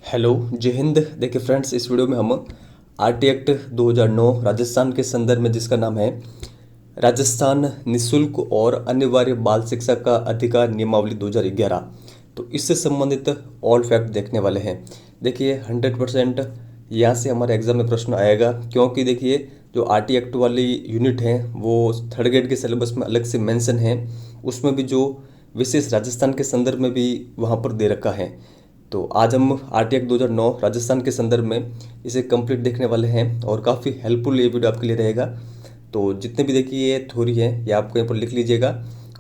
Hello जय हिंद। देखिए friends, इस वीडियो में हम आरटी एक्ट 2009 राजस्थान के संदर्भ में, जिसका नाम है राजस्थान निःशुल्क और अनिवार्य बाल शिक्षा का अधिकार नियमावली 2011, तो इससे संबंधित ऑल फैक्ट देखने वाले हैं। देखिए 100% यहाँ से हमारे एग्जाम में प्रश्न आएगा, क्योंकि देखिए जो आरटी एक्ट वाली यूनिट है वो थर्ड ग्रेड के सिलेबस में अलग से मेंशन है। उसमें भी जो विशेष राजस्थान के संदर्भ में भी वहाँ पर दे रखा है। तो आज हम आरटी एक्ट 2009 राजस्थान के संदर्भ में इसे कंप्लीट देखने वाले हैं और काफ़ी हेल्पफुल ये वीडियो आपके लिए रहेगा। तो जितने भी देखिए ये थ्योरी है ये आपको यहाँ पर लिख लीजिएगा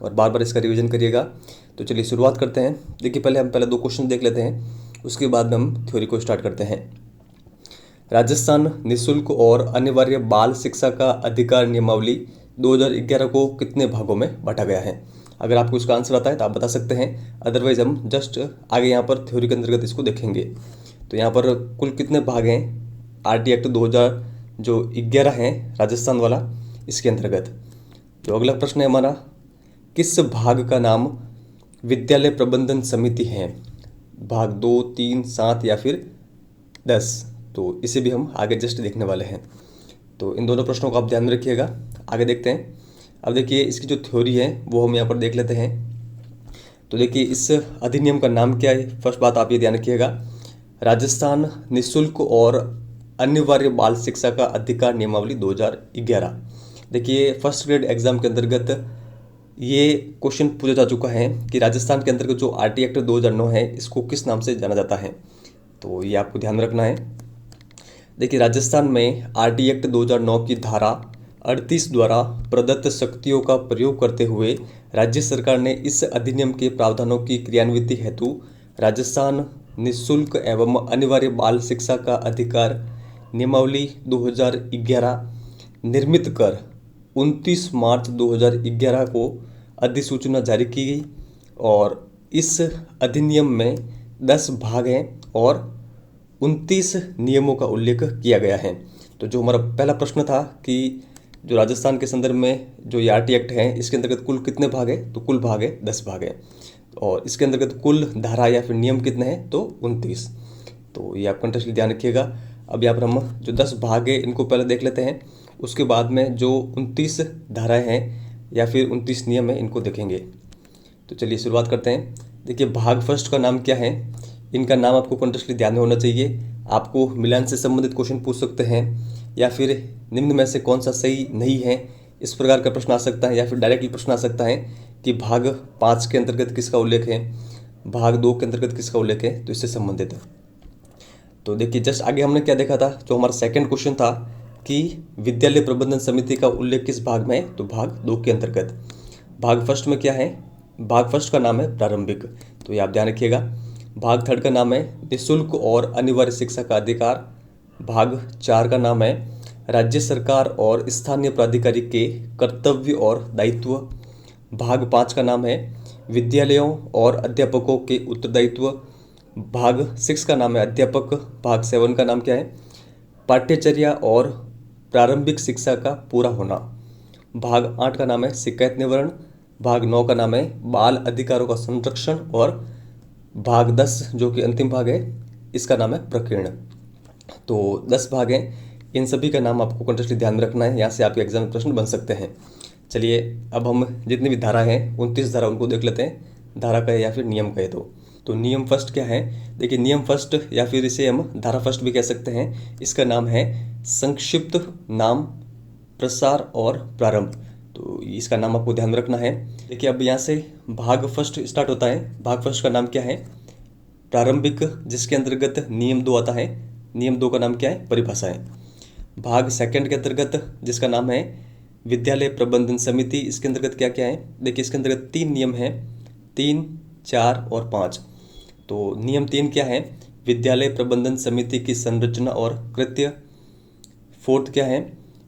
और बार बार इसका रिवीजन करिएगा। तो चलिए शुरुआत करते हैं। देखिए पहले दो क्वेश्चन देख लेते हैं, उसके बाद में हम थ्योरी को स्टार्ट करते हैं। राजस्थान निःशुल्क और अनिवार्य बाल शिक्षा का अधिकार नियमावली 2011 को कितने भागों में बांटा गया है? अगर आपको इसका आंसर आता है तो आप बता सकते हैं, अदरवाइज हम जस्ट आगे यहाँ पर थ्योरी के अंतर्गत इसको देखेंगे। तो यहाँ पर कुल कितने भाग हैं आरटी एक्ट 2000 जो 11 है राजस्थान वाला, इसके अंतर्गत। जो अगला प्रश्न है हमारा, किस भाग का नाम विद्यालय प्रबंधन समिति है? भाग 2, 3, 7 या फिर 10? तो इसे भी हम आगे जस्ट देखने वाले हैं। तो इन दोनों प्रश्नों को आप ध्यान में रखिएगा। आगे देखते हैं। अब देखिए इसकी जो थ्योरी है वो हम यहाँ पर देख लेते हैं। तो देखिए इस अधिनियम का नाम क्या है? फर्स्ट बात आप ये ध्यान रखिएगा, राजस्थान निःशुल्क और अनिवार्य बाल शिक्षा का अधिकार नियमावली 2011। देखिए फर्स्ट ग्रेड एग्जाम के अंतर्गत ये क्वेश्चन पूछा जा चुका है कि राजस्थान के अंतर्गत जो आरटी एक्ट 2009 है इसको किस नाम से जाना जाता है। तो ये आपको ध्यान रखना है। देखिए राजस्थान में आरटी एक्ट 2009 की धारा 38 द्वारा प्रदत्त शक्तियों का प्रयोग करते हुए राज्य सरकार ने इस अधिनियम के प्रावधानों की क्रियान्विति हेतु राजस्थान निःशुल्क एवं अनिवार्य बाल शिक्षा का अधिकार नियमावली 2011 निर्मित कर 29 मार्च 2011 को अधिसूचना जारी की गई और इस अधिनियम में 10 भाग हैं और 29 नियमों का उल्लेख किया गया है। तो जो हमारा पहला प्रश्न था कि जो राजस्थान के संदर्भ में जो ये आरटी एक्ट है इसके अंतर्गत कुल कितने भाग है, तो कुल भाग है 10 भाग है और इसके अंतर्गत कुल धारा या फिर नियम कितने हैं, तो 29। तो ये आप कंटेक्स्ट ध्यान रखिएगा। अब यहाँ पर हम जो 10 भाग है इनको पहले देख लेते हैं, उसके बाद में जो 29 धाराएँ हैं या फिर 29 नियम है इनको देखेंगे। तो चलिए शुरुआत करते हैं। देखिए भाग फर्स्ट का नाम क्या है, इनका नाम आपको कंटेक्स्ट ध्यान में होना चाहिए। आपको मिलान से संबंधित क्वेश्चन पूछ सकते हैं या फिर निम्न में से कौन सा सही नहीं है, इस प्रकार का प्रश्न आ सकता है, या फिर डायरेक्टली प्रश्न आ सकता है कि भाग 5 के अंतर्गत किसका उल्लेख है, भाग 2 के अंतर्गत किसका उल्लेख है, तो इससे संबंधित है। तो देखिए जस्ट आगे हमने क्या देखा था, जो हमारा सेकंड क्वेश्चन था कि विद्यालय प्रबंधन समिति का उल्लेख किस भाग में है, तो भाग 2 के अंतर्गत। भाग फर्स्ट में क्या है, भाग फर्स्ट का नाम है प्रारंभिक, तो ये आप ध्यान रखिएगा। भाग थर्ड का नाम है निःशुल्क और अनिवार्य शिक्षा का अधिकार। भाग 4 का नाम है राज्य सरकार और स्थानीय प्राधिकारी के कर्तव्य और दायित्व। भाग 5 का नाम है विद्यालयों और अध्यापकों के उत्तरदायित्व। भाग 6 का नाम है अध्यापक। भाग 7 का नाम क्या है, पाठ्यचर्या और प्रारंभिक शिक्षा का पूरा होना। भाग 8 का नाम है शिकायत निवारण। भाग 9 का नाम है बाल अधिकारों का संरक्षण और भाग 10 जो कि अंतिम भाग है इसका नाम है प्रकीर्ण। तो 10 भाग हैं, इन सभी का नाम आपको कंटेक्स्ट ध्यान में रखना है, यहाँ से आपके एग्जाम में प्रश्न बन सकते हैं। चलिए अब हम जितनी भी धारा हैं 29 धारा उनको देख लेते हैं, धारा का है या फिर नियम का है। तो नियम फर्स्ट क्या है, देखिए नियम फर्स्ट या फिर इसे हम धारा फर्स्ट भी कह सकते हैं, इसका नाम है संक्षिप्त नाम प्रसार और प्रारंभ। तो इसका नाम आपको ध्यान में रखना है। देखिए अब यहाँ से भाग फर्स्ट स्टार्ट होता है। भाग फर्स्ट का नाम क्या है, प्रारंभिक, जिसके अंतर्गत नियम 2 आता है। नियम 2 का नाम क्या है, परिभाषाएं। भाग सेकंड के अंतर्गत जिसका नाम है विद्यालय प्रबंधन समिति, इसके अंतर्गत क्या क्या है, देखिए इसके अंतर्गत 3 नियम हैं, 3, 4 और 5। तो नियम 3 क्या है, विद्यालय प्रबंधन समिति की संरचना और कृत्य। 4th क्या है,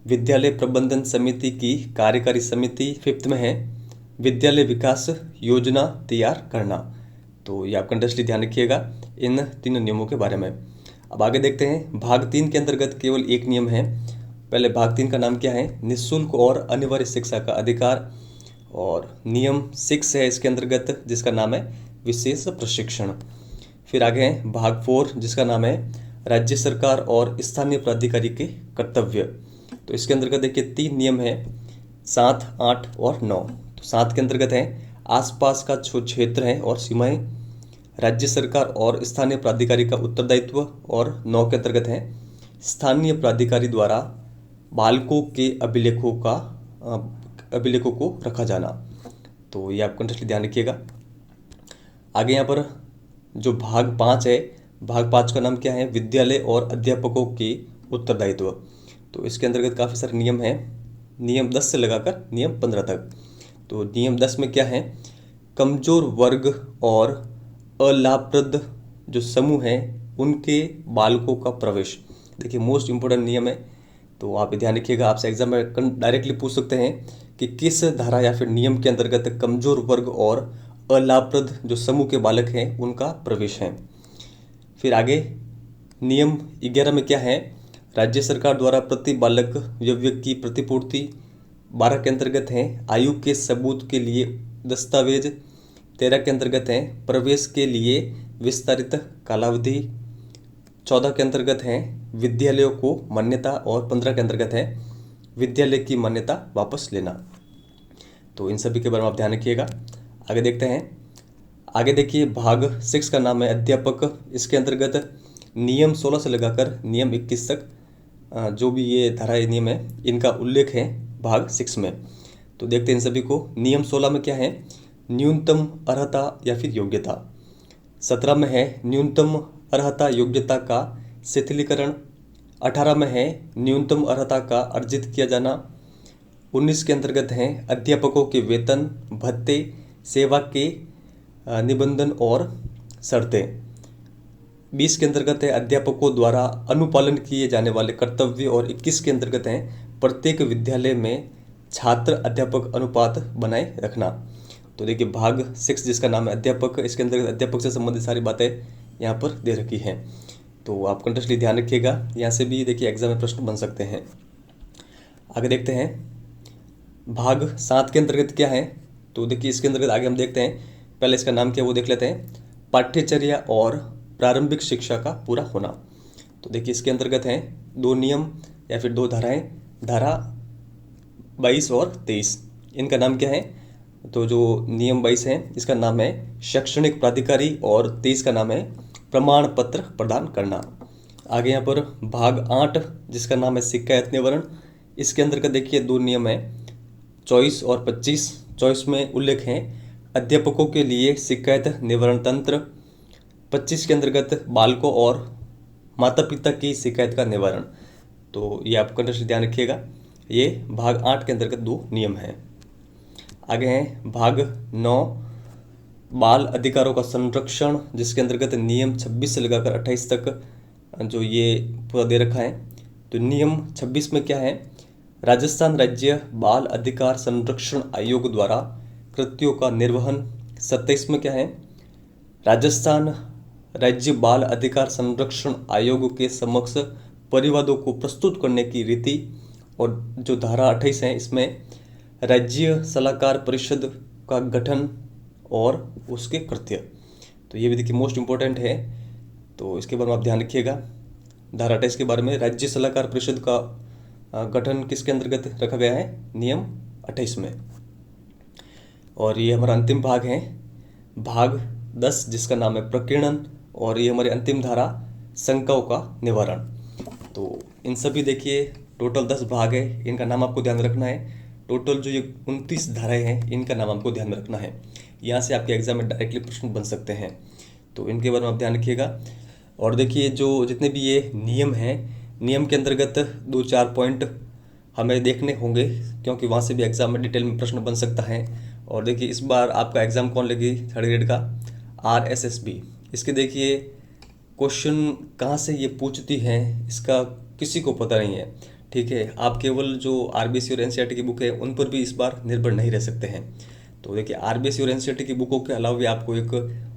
विद्यालय प्रबंधन समिति की कार्यकारी समिति। 5th में है विद्यालय विकास योजना तैयार करना। तो ये आप कंटेक्स्ट ध्यान रखिएगा इन 3 नियमों के बारे में। अब आगे देखते हैं। भाग 3 के अंतर्गत केवल एक नियम है। पहले भाग 3 का नाम क्या है, निःशुल्क और अनिवार्य शिक्षा का अधिकार, और नियम 6 है इसके अंतर्गत जिसका नाम है विशेष प्रशिक्षण। फिर आगे हैं भाग 4 जिसका नाम है राज्य सरकार और स्थानीय प्राधिकारी के कर्तव्य। तो इसके अंतर्गत देखिए 3 नियम हैं, 7, 8 और 9। तो 7 के अंतर्गत है आसपास का जो क्षेत्र है और सीमाएं, राज्य सरकार और स्थानीय प्राधिकारी का उत्तरदायित्व, और 9 के अंतर्गत है स्थानीय प्राधिकारी द्वारा बालकों के अभिलेखों को रखा जाना। तो ये आप कंटेक्स्ट ध्यान रखिएगा। आगे यहाँ पर जो भाग 5 है, भाग 5 का नाम क्या है, विद्यालय और अध्यापकों के उत्तरदायित्व। तो इसके अंतर्गत काफ़ी सारे नियम हैं, नियम 10 से लगाकर नियम 15 तक। तो नियम 10 में क्या है, कमजोर वर्ग और अलाभप्रद जो समूह हैं उनके बालकों का प्रवेश। देखिए मोस्ट इम्पोर्टेंट नियम है, तो आप ध्यान रखिएगा। आपसे एग्जाम में डायरेक्टली पूछ सकते हैं कि किस धारा या फिर नियम के अंतर्गत कमजोर वर्ग और अलाभप्रद जो समूह के बालक हैं उनका प्रवेश है। फिर आगे नियम 11 में क्या है, राज्य सरकार द्वारा प्रति बालक व्यय की प्रतिपूर्ति। 12 के अंतर्गत है आयु के सबूत के लिए दस्तावेज। 13 के अंतर्गत है प्रवेश के लिए विस्तारित कालावधि। 14 के अंतर्गत है विद्यालयों को मान्यता, और 15 के अंतर्गत है विद्यालय की मान्यता वापस लेना। तो इन सभी के बारे में आप ध्यान रखिएगा। आगे देखते हैं। आगे देखिए भाग 6 का नाम है अध्यापक। इसके अंतर्गत नियम 16 से लगाकर नियम 21 तक जो भी ये धाराएं नियम है इनका उल्लेख है भाग 6 में। तो देखते हैं इन सभी को। नियम 16 में क्या है, न्यूनतम अर्हता या फिर योग्यता। 17 में है न्यूनतम अर्हता योग्यता का शिथिलीकरण। 18 में है न्यूनतम अर्हता का अर्जित किया जाना। 19 के अंतर्गत हैं अध्यापकों के वेतन, भत्ते, सेवा के निबंधन और शर्तें। 20 के अंतर्गत है अध्यापकों द्वारा अनुपालन किए जाने वाले कर्तव्य, और 21 के अंतर्गत हैं प्रत्येक विद्यालय में छात्र अध्यापक अनुपात बनाए रखना। तो देखिए भाग 6 जिसका नाम है अध्यापक, इसके अंतर्गत अध्यापक से संबंधित सारी बातें यहाँ पर दे रखी हैं। तो आप कंटेक्स्टली ध्यान रखिएगा, यहाँ से भी देखिए एग्जाम में प्रश्न बन सकते हैं। आगे देखते हैं भाग 7 के अंतर्गत क्या है। तो देखिए इसके अंतर्गत आगे हम देखते हैं, पहले इसका नाम क्या है वो देख लेते हैं, पाठ्यचर्या और प्रारंभिक शिक्षा का पूरा होना। तो देखिए इसके अंतर्गत हैं 2 नियम या फिर 2 धाराएं, धारा 22 और 23। इनका नाम क्या है, तो जो नियम 22 है इसका नाम है शैक्षणिक प्राधिकारी, और 23 का नाम है प्रमाण पत्र प्रदान करना। आगे यहाँ पर भाग 8 जिसका नाम है शिकायत निवारण। इसके अंतर्गत देखिए 2 नियम है 24 और 25। 24 में उल्लेख है अध्यापकों के लिए शिकायत निवारण तंत्र। 25 के अंतर्गत बालकों और माता पिता की शिकायत का निवारण। तो ये आप कंटेक्स्ट ध्यान रखिएगा, ये भाग 8 के अंतर्गत 2 नियम हैं। आगे हैं भाग 9 बाल अधिकारों का संरक्षण, जिसके अंतर्गत नियम 26 से लगाकर 28 तक जो ये पूरा दे रखा है। तो नियम 26 में क्या है, राजस्थान राज्य बाल अधिकार संरक्षण आयोग द्वारा कृत्यों का निर्वहन। 27 में क्या है, राजस्थान राज्य बाल अधिकार संरक्षण आयोग के समक्ष परिवादों को प्रस्तुत करने की रीति। और जो धारा 28 है इसमें राज्य सलाहकार परिषद का गठन और उसके कृत्य। तो ये भी देखिए मोस्ट इम्पोर्टेंट है, तो इसके बारे में आप ध्यान रखिएगा। धारा 28 के बारे में राज्य सलाहकार परिषद का गठन किसके अंतर्गत रखा गया है, नियम 28 में। और ये हमारा अंतिम भाग है भाग 10 जिसका नाम है प्रकीर्णन, और ये हमारी अंतिम धारा शंकाओं का निवारण। तो इन सभी देखिए टोटल 10 भाग है, इनका नाम आपको ध्यान रखना है। टोटल जो ये 29 धाराएं हैं इनका नाम आपको ध्यान रखना है, यहाँ से आपके एग्जाम में डायरेक्टली प्रश्न बन सकते हैं। तो इनके बारे में आप ध्यान रखिएगा। और देखिए जो जितने भी ये नियम हैं, नियम के अंतर्गत 2-4 पॉइंट हमें देखने होंगे, क्योंकि वहाँ से भी एग्जाम में डिटेल में प्रश्न बन सकता है। और देखिए इस बार आपका एग्ज़ाम कौन लेगी, 3rd ग्रेड का RSSB। इसके देखिए क्वेश्चन कहाँ से ये पूछती हैं इसका किसी को पता नहीं है, ठीक है। आप केवल जो RBC और NCERT की बुक है उन पर भी इस बार निर्भर नहीं रह सकते हैं। तो देखिए RBC और NCERT की बुकों के अलावा भी आपको एक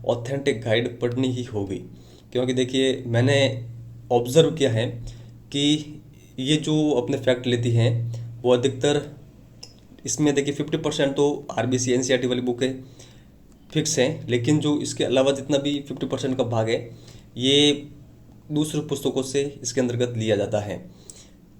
ऑथेंटिक गाइड पढ़नी ही होगी, क्योंकि देखिए मैंने ऑब्ज़र्व किया है कि ये जो अपने फैक्ट लेती हैं वो अधिकतर इसमें देखिए 50% तो RBC NCERT वाली बुक है, फिक्स हैं, लेकिन जो इसके अलावा जितना भी 50% का भाग है ये दूसरी पुस्तकों से इसके अंतर्गत लिया जाता है।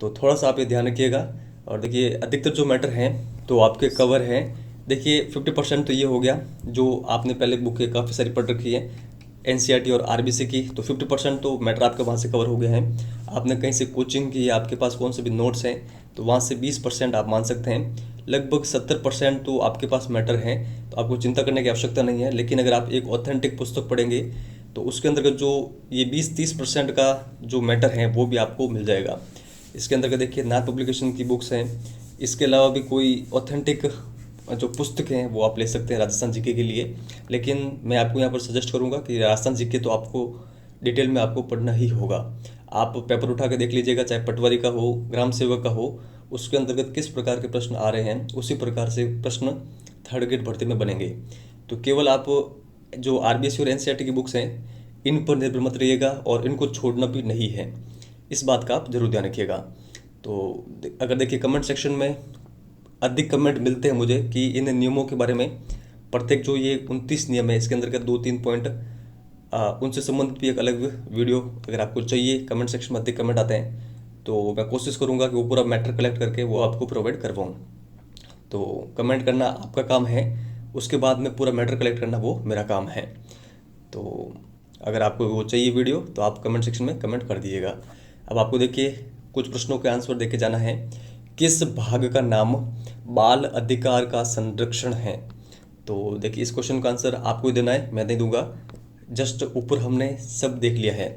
तो थोड़ा सा आप ये ध्यान रखिएगा। और देखिए अधिकतर जो मैटर हैं तो आपके कवर हैं। देखिए 50% तो ये हो गया जो आपने पहले बुकें काफ़ी सारी पढ़ रखी है एनसीईआरटी और आरबीसी की, तो 50% तो मैटर आपके वहाँ से कवर हो गया है। आपने कहीं से कोचिंग की, आपके पास कौन से भी नोट्स हैं तो वहाँ से 20% आप मान सकते हैं। लगभग 70% तो आपके पास मैटर हैं, तो आपको चिंता करने की आवश्यकता नहीं है। लेकिन अगर आप एक ऑथेंटिक पुस्तक पढ़ेंगे तो उसके अंतर्गत जो ये 20-30% का जो मैटर है वो भी आपको मिल जाएगा। इसके अंतर्गत देखिए नाथ पब्लिकेशन की बुक्स हैं, इसके अलावा भी कोई ऑथेंटिक जो पुस्तकें हैं वो आप ले सकते हैं राजस्थान जीके के लिए। लेकिन मैं आपको यहाँ पर सजेस्ट करूँगा कि राजस्थान जीके तो आपको डिटेल में आपको पढ़ना ही होगा। आप पेपर उठा के देख लीजिएगा, चाहे पटवारी का हो, ग्राम सेवक का हो, उसके अंतर्गत किस प्रकार के प्रश्न आ रहे हैं उसी प्रकार से प्रश्न थर्ड ग्रेड भर्ती में बनेंगे। तो केवल आप जो आरबीएससी और एनसीईआरटी की बुक्स हैं इन पर निर्भर मत रहिएगा और इनको छोड़ना भी नहीं है, इस बात का आप जरूर ध्यान रखिएगा। तो अगर देखिए कमेंट सेक्शन में अधिक कमेंट मिलते हैं मुझे कि इन नियमों के बारे में, प्रत्येक जो ये 29 नियम है इसके अंतर्गत 2-3 पॉइंट उनसे संबंधित भी एक अलग वीडियो अगर आपको चाहिए, कमेंट सेक्शन में अधिक कमेंट आते हैं तो मैं कोशिश करूंगा कि वो पूरा मैटर कलेक्ट करके वो आपको प्रोवाइड करवाऊँ। तो कमेंट करना आपका काम है, उसके बाद में पूरा मैटर कलेक्ट करना वो मेरा काम है। तो अगर आपको वो चाहिए वीडियो तो आप कमेंट सेक्शन में कमेंट कर दीजिएगा। अब आपको देखिए कुछ प्रश्नों के आंसर देके जाना है। किस भाग का नाम बाल अधिकार का संरक्षण है? तो देखिए इस क्वेश्चन का आंसर आपको ही देना है, मैं नहीं दूंगा। जस्ट ऊपर हमने सब देख लिया है।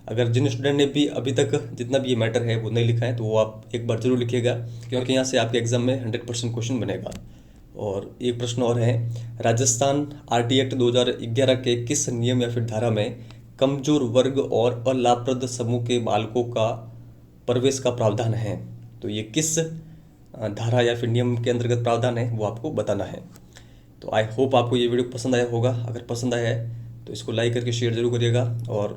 अगर जिन स्टूडेंट ने भी अभी तक जितना भी ये मैटर है वो नहीं लिखा है तो वो आप एक बार जरूर लिखिएगा, क्योंकि यहाँ से आपके एग्जाम में 100% क्वेश्चन बनेगा। और एक प्रश्न और है, राजस्थान आरटी एक्ट 2011 के किस नियम या फिर धारा में कमजोर वर्ग और अलाभप्रद समूह के बालकों का प्रवेश का प्रावधान है? तो ये किस धारा या फिर नियम के अंतर्गत प्रावधान है वो आपको बताना है। तो आई होप आपको ये वीडियो पसंद आया होगा। अगर पसंद आया है तो इसको लाइक करके शेयर जरूर करिएगा। और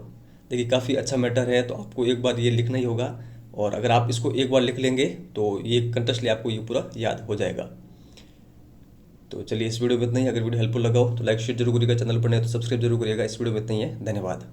देखिए काफ़ी अच्छा मैटर है तो आपको एक बार ये लिखना ही होगा, और अगर आप इसको एक बार लिख लेंगे तो ये कंटेस्टली आपको ये पूरा याद हो जाएगा। तो चलिए इस वीडियो में इतना ही। अगर वीडियो हेल्पफुल लगा हो तो लाइक शेयर जरूर करिएगा, चैनल पर नहीं तो सब्सक्राइब जरूर करिएगा। इस वीडियो में इतना ही है, धन्यवाद।